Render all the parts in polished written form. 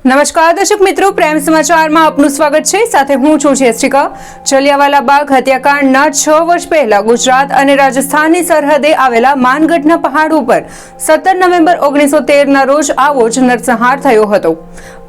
નમસ્કાર દર્શક મિત્રો, પ્રેમ સમાચારમાં આપનું સ્વાગત છે. સાથે હું છું જયશ્રિકા. જલિયાવાલા બાગ હત્યાકાંડના 6 વર્ષ પહેલા ગુજરાત અને રાજસ્થાનની સરહદે આવેલા માનગઢના પહાડ ઉપર 17 નવેમ્બર 1913ના રોજ આવો જ નરસંહાર થયો હતો,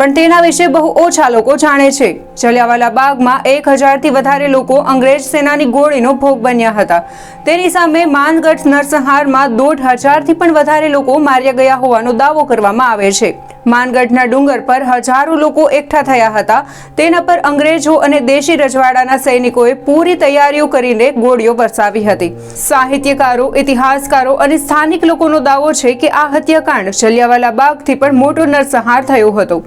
પણ તેના વિશે બહુ ઓછા લોકો જાણે છે. જલિયાવાલા બાગમાં 1000થી વધારે લોકો અંગ્રેજ સેનાની ગોળીનો ભોગ બન્યા હતા. તેની સામે માનગઢ નરસંહારમાં 1500થી પણ વધારે લોકો માર્યા ગયા હોવાનો દાવો કરવામાં આવે છે. માનગઢના ડુંગર પર હજારો લોકો એકઠા થયા હતા. તેના પર અંગ્રેજો અને દેશી રજવાડાના સૈનિકોએ પૂરી તૈયારીઓ કરીને ગોળીઓ વરસાવી હતી. સાહિત્યકારો, ઇતિહાસકારો અને સ્થાનિક લોકોનો દાવો છે કે આ હત્યાકાંડ જલિયાવાલા બાગથી પણ મોટો નરસંહાર થયો હતો.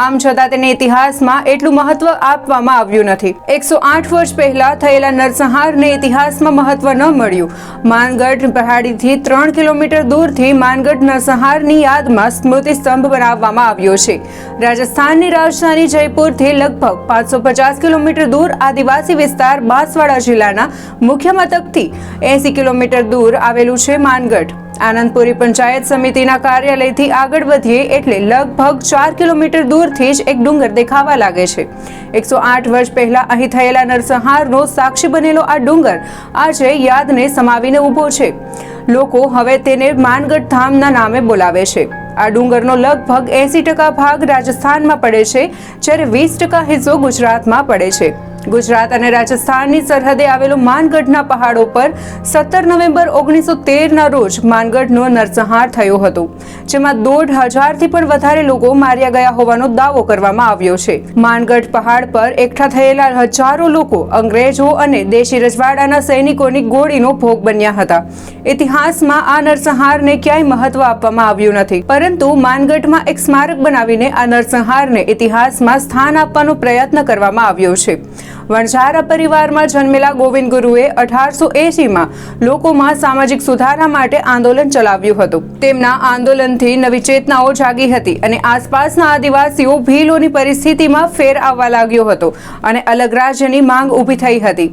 આમ છતાં તેને ઇતિહાસમાં એટલું મહત્વ આપવામાં આવ્યું નથી. 108 વર્ષ પહેલા થયેલા નરસંહારને ઇતિહાસમાં મહત્વ ન મળ્યું. માનગઢ પહાડીથી 3 કિલોમીટર દૂરથી માનગઢ નરસંહારની યાદમાં સ્મૃતિ સ્તંભ બનાવવામાં આવ્યો છે. રાજસ્થાનની રાજધાની જયપુરથી લગભગ 550 કિલોમીટર દૂર આદિવાસી વિસ્તાર બાંસવાડા જિલ્લાના મુખ્ય મથકથી 80 કિલોમીટર દૂર આવેલું છે માનગઢ. આનંદપુરી પંચાયત સમિતિના કાર્યાલયથી આગળ વધીએ એટલે લગભગ 4 કિલોમીટર દૂરથી જ એક ડુંગર દેખાવા લાગે છે. 108 વર્ષ પહેલા અહીં થયેલા નરસંહારનો સાક્ષી બનેલો આ ડુંગર આજે યાદને સમાવીને ઊભો છે. લોકો હવે તેને માનગઢ ધામના નામે બોલાવે છે. આ ડુંગરનો લગભગ 80% ભાગ રાજસ્થાનમાં પડે છે, જ્યારે 20% હિસ્સો ગુજરાતમાં પડે છે. ગુજરાત અને રાજસ્થાનની સરહદે આવેલો માનગઢના પહાડો પર 17 નવેમ્બર 1913ના રોજ માનગઢનો નરસંહાર થયો હતો, જેમાં 1500થી પણ વધારે લોકો માર્યા ગયા હોવાનો દાવો કરવામાં આવ્યો છે. માનગઢ પહાડ પર એકઠા થયેલા હજારો લોકો અંગ્રેજો અને દેશી રજવાડાના સૈનિકોની ગોળીનો ભોગ બન્યા હતા. ઇતિહાસમાં આ નરસંહારને ક્યાંય મહત્વ આપવામાં આવ્યું નથી, પરંતુ માનગઢમાં એક સ્મારક બનાવીને આ નરસંહારને ઇતિહાસમાં સ્થાન આપવાનો પ્રયત્ન કરવામાં આવ્યો છે. વણઝારા પરિવારમાં જન્મેલા ગોવિંદ ગુરુએ 1880માં લોકોમાં સામાજિક સુધારા માટે આંદોલન ચલાવ્યું હતું. તેમના આંદોલનથી નવી ચેતનાઓ જાગી હતી અને આસપાસના આદિવાસીઓ ભીલોની પરિસ્થિતિમાં ફેર આવવા લાગ્યો હતો અને અલગ રાજ્યની માંગ ઊભી થઈ હતી.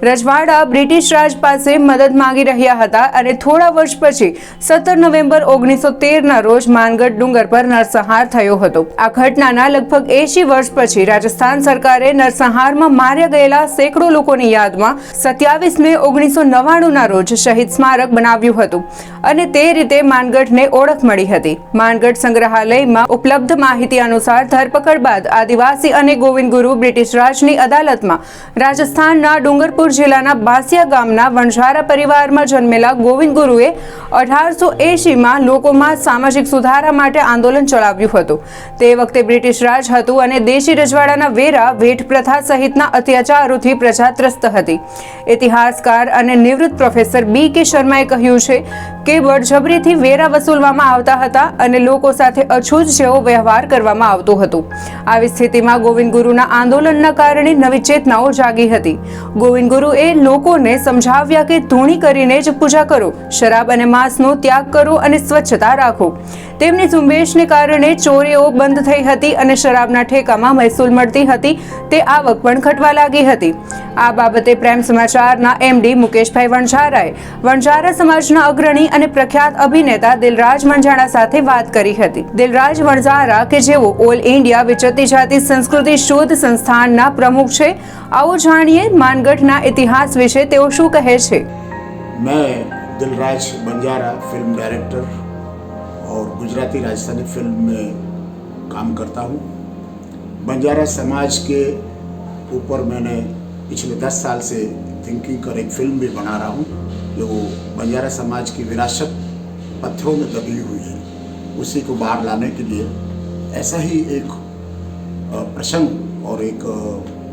રજવાડા બ્રિટિશ રાજ પાસે મદદ માંગી રહ્યા હતા અને થોડા વર્ષ પછી 17 નવેમ્બર 1913ના રોજ માનગઢ ડુંગર પર નરસંહાર થયો હતો. આ ઘટનાના લગભગ 80 વર્ષ પછી રાજસ્થાન સરકારે નરસંહારમાં માર્યા ગયેલા સેંકડો લોકોની યાદમાં 27 મે 1999ના રોજ શહીદ સ્મારક બનાવ્યું હતું અને તે રીતે માનગઢને ઓળખ મળી હતી. માનગઢ સંગ્રહાલયમાં ઉપલબ્ધ માહિતી અનુસાર ધરપકડ બાદ આદિવાસી અને ગોવિંદ ગુરુ બ્રિટિશ રાજની અદાલતમાં રાજસ્થાનના ડુંગરપુર જિલ્લાના બાસિયા ગામના વણઝારા પરિવારમાં જન્મેલા ગોવિંદ ગુરુએ 1880માં લોકોમાં સામાજિક સુધારા માટે આંદોલન ચલાવ્યું હતું. તે વખતે બ્રિટિશ રાજ હતું અને દેશી રજવાડાના વેરા, વેઠ પ્રથા સહિતના અત્યાચારોથી પ્રજા ત્રસ્ત હતી. ઇતિહાસકાર અને નિવૃત્ત પ્રોફેસર B.K. શર્માએ કહ્યું છે કે બળજબરીથી વેરા વસૂલવામાં આવતા હતા અને લોકો સાથે અછૂત જેવો વ્યવહાર કરવામાં આવતો હતો. આવી સ્થિતિમાં ગોવિંદ ગુરુના આંદોલનના કારણે નવી ચેતનાઓ જાગી હતી. ગોવિંદ ગુરુએ લોકોને સમજાવ્યા કે ધૂણી કરીને જ પૂજા કરો, શરાબ અને માંસનો ત્યાગ કરો અને સ્વચ્છતા રાખો. તેમની ઝુંબેશને કારણે ચોરીઓ બંધ થઈ હતી અને શરાબના ઠેકામાં મહેસૂલ મળતી હતી તે આવક પણ ઘટવા લાગી હતી. આ બાબતે પ્રેમ સમાચારના MD મુકેશભાઈ વણઝારાએ વણઝારા સમાજના અગ્રણી અને પ્રખ્યાત અભિનેતા દિલરાજ મંજાણા સાથે વાત કરી હતી. દિલરાજ વણઝારા કે જેઓ ઓલ ઇન્ડિયા વિચરતી જાતિ સંસ્કૃતિ શોધ સંસ્થાનના પ્રમુખ છે. આવો જાણીએ માનગઢના ઇતિહાસ વિશે તેઓ શું કહે છે. मैं दिलराज बंजारा फिल्म डायरेक्टर और गुजराती राजस्थानी फिल्म में काम करता हूँ. बंजारा समाज के ऊपर मैंने पिछले 10 साल से थिंकिंग कर एक फिल्म भी बना रहा हूँ, जो बंजारा समाज की विरासत पत्थरों में दबी हुई है, उसी को बाहर लाने के लिए ऐसा ही एक प्रसंग और एक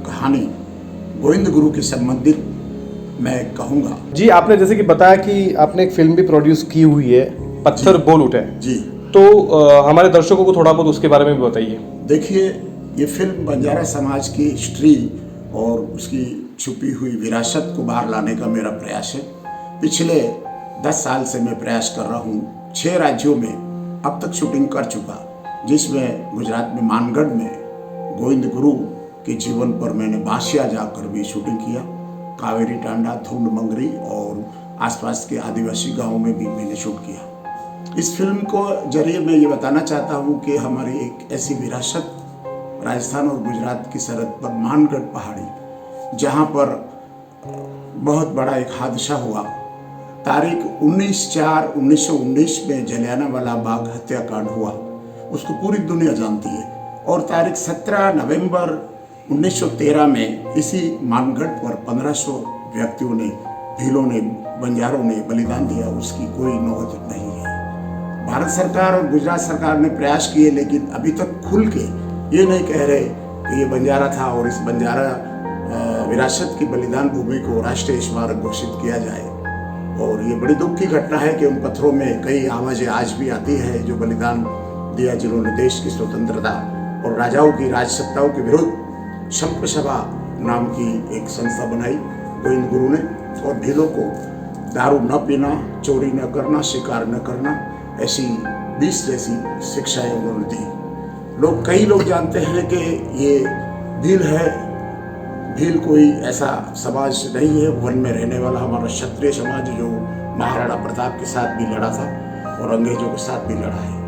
कहानी गोविंद गुरु के संबंधित मैं कहूँगा. जी, आपने जैसे कि बताया कि आपने एक फिल्म भी प्रोड्यूस की हुई है, पत्थर बोल उठे. जी, तो हमारे दर्शकों को थोड़ा बहुत उसके बारे में भी बताइए. देखिए, ये फिल्म बंजारा समाज की हिस्ट्री और उसकी छुपी हुई विरासत को बाहर लाने का मेरा प्रयास है. पिछले 10 साल से मैं प्रयास कर रहा हूँ. 6 राज्यों में अब तक शूटिंग कर चुका, जिसमें गुजरात में मानगढ़ में गोविंद गुरु के जीवन पर मैंने बासिया जाकर भी शूटिंग किया. कावेरी टांडा, धुंड मंगरी और आसपास के आदिवासी गांवों में भी मैंने शूट किया. इस फिल्म को जरिए मैं ये बताना चाहता हूँ कि हमारी एक ऐसी विरासत राजस्थान और गुजरात की सरहद पर मानगढ़ पहाड़ी, जहाँ पर बहुत बड़ा एक हादसा हुआ। तारीख 19/4/1919 में जलियांवाला बाग हत्याकांड हुआ, उसको पूरी दुनिया जानती है। और तारीख 17 नवंबर 1913 में इसी मानगढ़ पर 1500 व्यक्तियों ने, भीलों ने, बंजारों ने बलिदान दिया, उसकी कोई नौबत नहीं है। भारत सरकार और गुजरात सरकार ने प्रयास किए, लेकिन अभी तक खुल के ये नहीं कह रहे कि ये बंजारा था और इस बंजारा विरासत की बलिदान भूमि को राष्ट्रीय स्मारक घोषित किया जाए। और ये बड़ी दुख की घटना है कि उन पत्थरों में कई आवाज़ें आज भी आती है जो बलिदान दिया, जिन्होंने देश की स्वतंत्रता और राजाओं की राजसत्ताओं के विरुद्ध शंख सभा नाम की एक संस्था बनाई गोविंद गुरु ने। और भीलों को दारू न पीना, चोरी न करना, शिकार न करना, ऐसी 20 जैसी शिक्षाएं उन्होंने दी। कई लोग जानते हैं कि ये भील है। भील कोई ऐसा समाज नहीं है, वन में रहने वाला हमारा क्षत्रिय समाज जो महाराणा प्रताप के साथ भी लड़ा था और अंग्रेजों के साथ भी लड़ा है।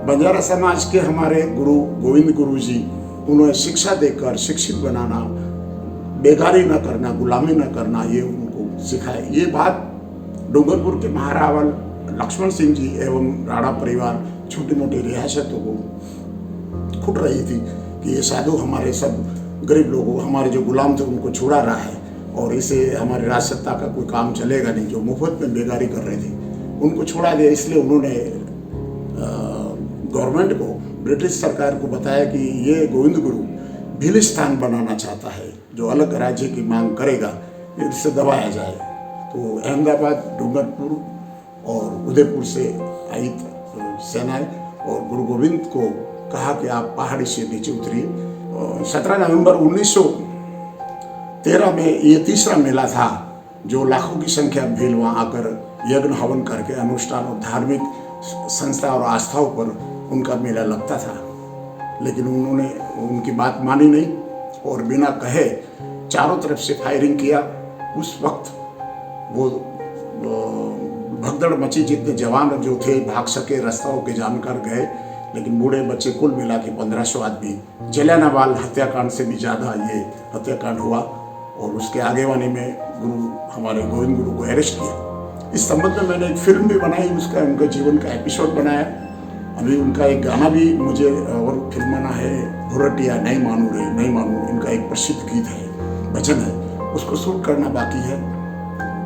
बंजारा समाज के हमारे गुरु गोविंद गुरु जी, उन्होंने शिक्षा देकर शिक्षित बनाना, बेगारी न करना, गुलामी न करना, ये उनको सिखाए। ये बात डूंगरपुर के महारावल लक्ष्मण सिंह जी एवं राणा परिवार छोटी मोटी रियासतों को खुट रही थी कि ये साधु हमारे सब गरीब लोगों, हमारे जो गुलाम थे उनको छुड़ा रहा है और इसे हमारी राजसत्ता का कोई काम चलेगा नहीं। जो मुफ्त में बेगारी कर रहे थे उनको छुड़ा दिया। इसलिए उन्होंने गवर्नमेंट को, ब्रिटिश सरकार को बताया कि ये गोविंद गुरु भीलिस्तान बनाना चाहता है, जो अलग राज्य की मांग करेगा, इससे दबाया जाए। तो अहमदाबाद, डूंगरपुर और उदयपुर से आई सेनाएं और गुरु गोविंद को कहा कि आप पहाड़ी से नीचे उतरिए। 17 नवंबर 1913 में ये तीसरा मेला था जो लाखों की संख्या भील वहाँ आकर यज्ञ हवन करके अनुष्ठान और धार्मिक संस्था और आस्थाओं पर उनका मेला लगता था। लेकिन उन्होंने उनकी बात मानी नहीं और बिना कहे चारों तरफ से फायरिंग किया। उस वक्त वो भगदड़ मची, जितने जवान जो थे भाग सके, रास्ताओं के जानकर गए, लेकिन बूढ़े बच्चे कुल मिला के 1500 आदमी। जलियांवाला हत्याकांड से भी ज़्यादा ये हत्याकांड हुआ और उसके आगेवानी में हमारे गोविंद गुरु को अरेस्ट किया। इस संबंध में मैंने एक फिल्म भी बनाई, उसका उनके जीवन का एपिसोड बनाया। अभी उनका एक गाना भी मुझे और फिल्माना है, भुरटिया नहीं मानू रे नहीं मानू, इनका एक प्रसिद्ध गीत है, भजन है, उसको शूट करना बाकी है।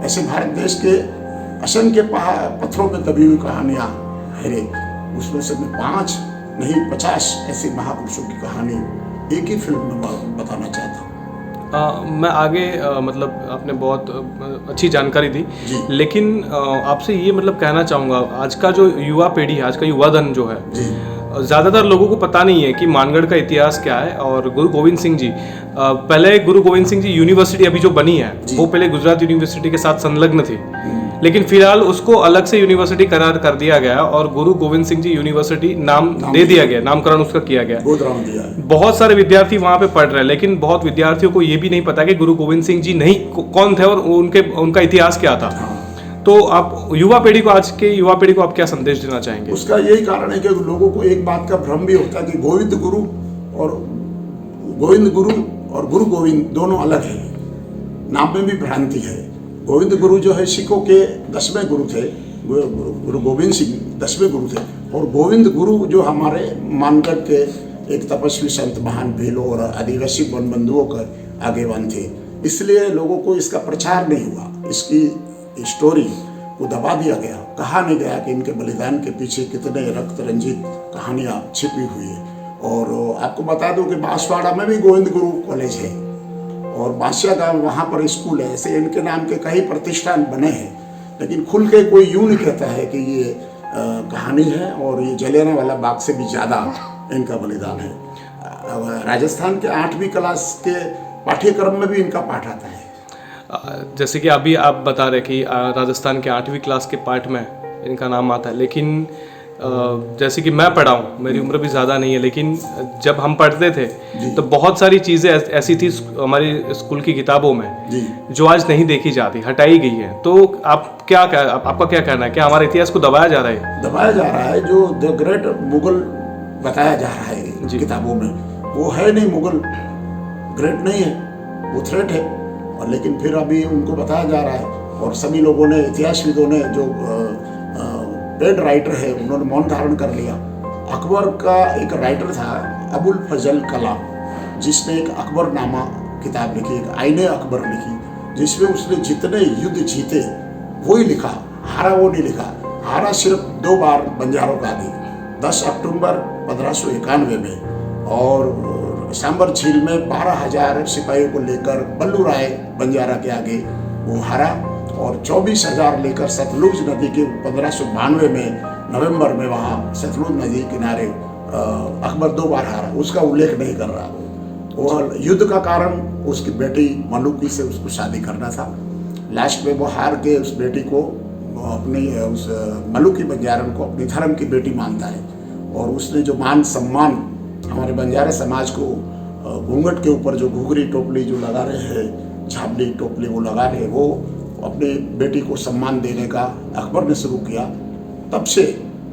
ऐसे भारत देश के असंख्य पत्थरों में दबी हुई कहानियाँ है, उसमें से मैं 5 नहीं 50 ऐसे महापुरुषों की कहानी एक ही फिल्म में बताना चाहता हूँ। मैं आगे मतलब आपने बहुत अच्छी जानकारी दी, लेकिन आपसे ये मतलब कहना चाहूँगा, आज का जो युवा पीढ़ी है, आज का युवा धन जो है, ज़्यादातर लोगों को पता नहीं है कि मानगढ़ का इतिहास क्या है। और गुरु गोविंद सिंह जी, पहले गुरु गोविंद सिंह जी यूनिवर्सिटी अभी जो बनी है वो पहले गुजरात यूनिवर्सिटी के साथ संलग्न थी, लेकिन फिलहाल उसको अलग से यूनिवर्सिटी करार कर दिया गया और गुरु गोविंद सिंह जी यूनिवर्सिटी नाम दे दिया गया, नामकरण उसका किया गया। बहुत सारे विद्यार्थी वहाँ पे पढ़ रहे हैं, लेकिन बहुत विद्यार्थियों को ये भी नहीं पता कि गुरु गोविंद सिंह जी नहीं कौन थे और उनका इतिहास क्या था। तो आप युवा पीढ़ी को, आज के युवा पीढ़ी को आप क्या संदेश देना चाहेंगे? उसका यही कारण है कि लोगों को एक बात का भ्रम भी होता है कि गोविंद गुरु और गुरु गोविंद दोनों अलग है, नाम में भी भ्रांति है। गोविंद गुरु जो है सिखों के 10वें गुरु थे, गुरु गोविंद सिंह 10वें गुरु थे, और गोविंद गुरु जो हमारे मानगढ़ के एक तपस्वी संत महान भीलों और आदिवासी वन बंधुओं का आगेवान थे। इसलिए लोगों को इसका प्रचार नहीं हुआ, इसकी स्टोरी को दबा दिया गया, कहा नहीं गया कि इनके बलिदान के पीछे कितने रक्त रंजित कहानियाँ छिपी हुई है। और आपको बता दूं कि बांसवाड़ा में भी गोविंद गुरु कॉलेज है और बांसिया गांव वहाँ पर स्कूल है। ऐसे इनके नाम के कई प्रतिष्ठान बने हैं, लेकिन खुल के कोई यूं नहीं कहता है कि ये कहानी है और ये जलियांवाला बाग से भी ज़्यादा इनका बलिदान है। राजस्थान के 8वीं क्लास के पाठ्यक्रम में भी इनका पाठ आता है। जैसे कि अभी आप बता रहे कि राजस्थान के 8वीं क्लास के पाठ में इनका नाम आता है, लेकिन जैसे कि मैं पढ़ा हूँ, मेरी उम्र भी ज़्यादा नहीं है, लेकिन जब हम पढ़ते थे तो बहुत सारी चीज़ें ऐसी थी हमारी स्कूल की किताबों में जो आज नहीं देखी जाती, हटाई गई है। तो आपका क्या कहना है, क्या हमारे इतिहास को दबाया जा रहा है? दबाया जा रहा है। जो द ग्रेट मुगल बताया जा रहा है किताबों में, वो है नहीं, मुगल ग्रेट नहीं है, वो थ्रेट है। और लेकिन फिर अभी उनको बताया जा रहा है और सभी लोगों ने, इतिहासविदों ने, जो पेड राइटर है उन्होंने मौन धारण कर लिया। अकबर का एक राइटर था अबुल फजल कलाम, जिसने एक अकबरनामा किताब लिखी, एक आईने अकबर लिखी, जिसमें उसने जितने युद्ध जीते वही लिखा, हारा वो नहीं लिखा। हारा सिर्फ 2 बार बंजारों का आगे, 10 अक्टूबर 1591 में और सांबर झील में 12,000 सिपाहियों को लेकर बल्लू राय बंजारा के आगे वो हारा, और 24,000 लेकर सतलुज नदी के 1592 में नवंबर में वहाँ सतलुज नदी किनारे अकबर 2 बार हारा। उसका उल्लेख नहीं कर रहा। वो युद्ध का कारण उसकी बेटी मलुकी से उसको शादी करना था। लास्ट में वो हार के उस बेटी को अपनी, उस मलुकी बंजारन को अपनी धर्म की बेटी मानता है, और उसने जो मान सम्मान हमारे बंजारा समाज को घूंघट के ऊपर जो घुघरी टोपली जो लगा रहे हैं, झाबली टोपली वो लगा रहे हैं, वो अपनी बेटी को सम्मान देने का अकबर ने शुरू किया। तब से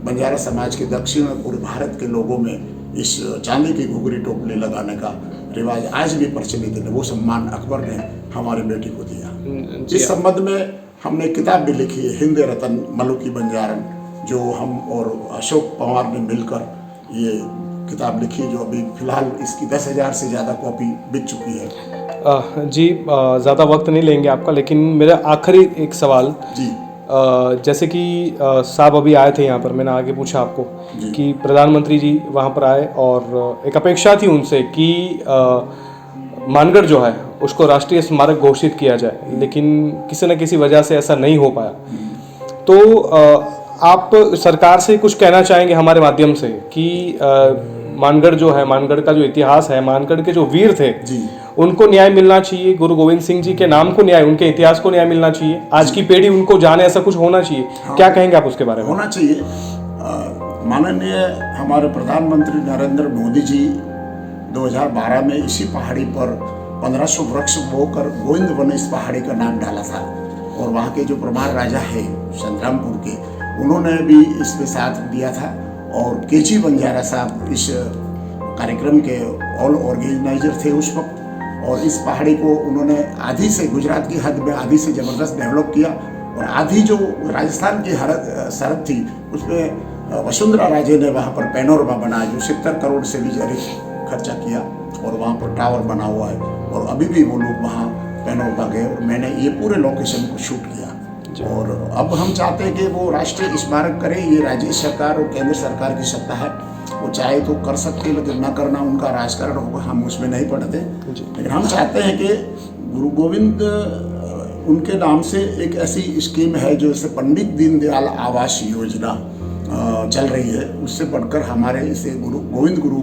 बंजारा समाज के दक्षिण और पूरे भारत के लोगों में इस चांदी की घुघरी टोपली लगाने का रिवाज आज भी प्रचलित है। वो सम्मान अकबर ने हमारी बेटी को दिया। इस संबंध में हमने किताब भी लिखी है, हिंद रतन मलुकी बंजारन, जो हम और अशोक पवार ने मिलकर ये किताब लिखी, जो अभी फिलहाल इसकी 10,000 से ज़्यादा कॉपी बिक चुकी है। जी, ज़्यादा वक्त नहीं लेंगे आपका, लेकिन मेरा आखिरी एक सवाल जी, जैसे कि साहब अभी आए थे यहाँ पर, मैंने आगे पूछा आपको कि प्रधानमंत्री जी वहाँ पर आए और एक अपेक्षा थी उनसे कि मानगढ़ जो है उसको राष्ट्रीय स्मारक घोषित किया जाए, लेकिन किसी न किसी वजह से ऐसा नहीं हो पाया। तो आप सरकार से कुछ कहना चाहेंगे हमारे माध्यम से कि मानगढ़ जो है, मानगढ़ का जो इतिहास है, मानगढ़ के जो वीर थे जी, उनको न्याय मिलना चाहिए, गुरु गोविंद सिंह जी के नाम को न्याय, उनके इतिहास को न्याय मिलना चाहिए, आज की पीढ़ी उनको जाने, ऐसा कुछ होना चाहिए। हाँ, क्या कहेंगे आप उसके बारे में? होना चाहिए। माननीय हमारे प्रधानमंत्री नरेंद्र मोदी जी 2012 में इसी पहाड़ी पर 1500 वृक्ष बोकर गोविंद वन इस पहाड़ी का नाम डाला था, और वहाँ के जो परमार राजा है संग्रामपुर के, उन्होंने भी इसमें साथ दिया था, और केजी बंजारा साहब इस कार्यक्रम के ऑल ऑर्गेनाइजर थे उस वक्त। और इस पहाड़ी को उन्होंने आधी से, गुजरात की हद में आधी से ज़बरदस्त डेवलप किया, और आधी जो राजस्थान की सरहद थी उसमें वसुंधरा राजे ने वहाँ पर पैनोरमा बनाया, जो 70 करोड़ से भी अधिक खर्चा किया, और वहाँ पर टावर बना हुआ है, और अभी भी वो लोग वहाँ पैनोरमा गए, और मैंने ये पूरे लोकेशन को शूट किया। और अब हम चाहते हैं कि वो राष्ट्रीय स्मारक करें। ये राज्य सरकार और केंद्र सरकार की सत्ता है, वो चाहे तो कर सकते, लेकिन न करना उनका राजकारण होगा, हम उसमें नहीं पड़ते। लेकिन हम चाहते हैं कि गुरु गोविंद उनके नाम से एक ऐसी स्कीम है जो जैसे पंडित दीनदयाल आवास योजना चल रही है, उससे बढ़कर हमारे इसे गोविंद गुरु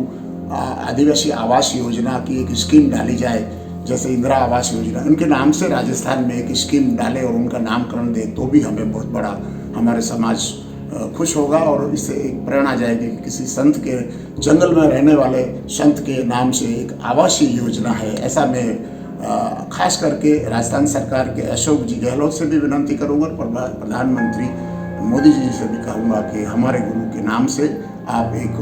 आदिवासी आवास योजना की एक स्कीम डाली जाए, जैसे इंदिरा आवास योजना। उनके नाम से राजस्थान में एक स्कीम डाले और उनका नामकरण दे, तो भी हमें बहुत बड़ा, हमारे समाज खुश होगा, और इससे एक प्रेरणा जाएगी कि किसी संत के, जंगल में रहने वाले संत के नाम से एक आवासीय योजना है। ऐसा मैं खास करके राजस्थान सरकार के अशोक जी गहलोत से भी विनती करूँगा, प्रधानमंत्री मोदी जी से भी कहूँगा कि हमारे गुरु के नाम से आप एक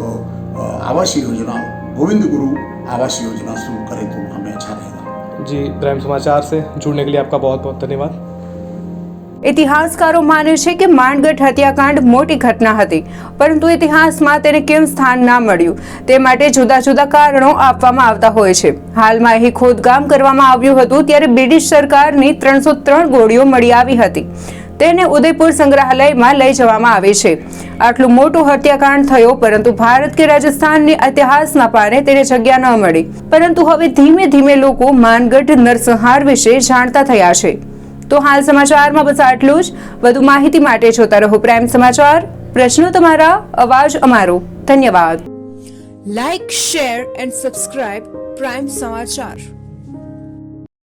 आवासीय योजना, गोविंद गुरु आवास योजना शुरू करें तो हमें अच्छा रहेगा। जी, प्राइम समाचार से जुड़ने के लिए आपका बहुत बहुत धन्यवाद। ઇતિહાસકારો માને છે કે માનગઢ હત્યાકાંડ મોટી ઘટના હતી, પરંતુ ઇતિહાસમાં તેને કેમ સ્થાન ના મળ્યું તે માટે જુદા જુદા કારણો આપવામાં આવતા હોય છે। હાલમાં અહીં ખોદકામ કરવામાં આવ્યું હતું ત્યારે બ્રિટિશ સરકારની 303 ગોળીઓ મળી આવી હતી, તેને ઉદયપુર સંગ્રહાલયમાં લઈ જવામાં આવે છે। આટલું મોટું હત્યાકાંડ થયો, પરંતુ ભારત કે રાજસ્થાનની ઇતિહાસના પાને તેને જગ્યા ન મળી। પરંતુ હવે ધીમે ધીમે લોકો માનગઢ નરસંહાર વિશે જાણતા થયા છે। તો હાલ સમાચારમાં બસ આટલું જ। વધુ માહિતી માટે જોતા રહો પ્રાઇમ સમાચાર। પ્રશ્નો તમારા, અવાજ અમારો। ધન્યવાદ। Like, share and subscribe Prime Samachar.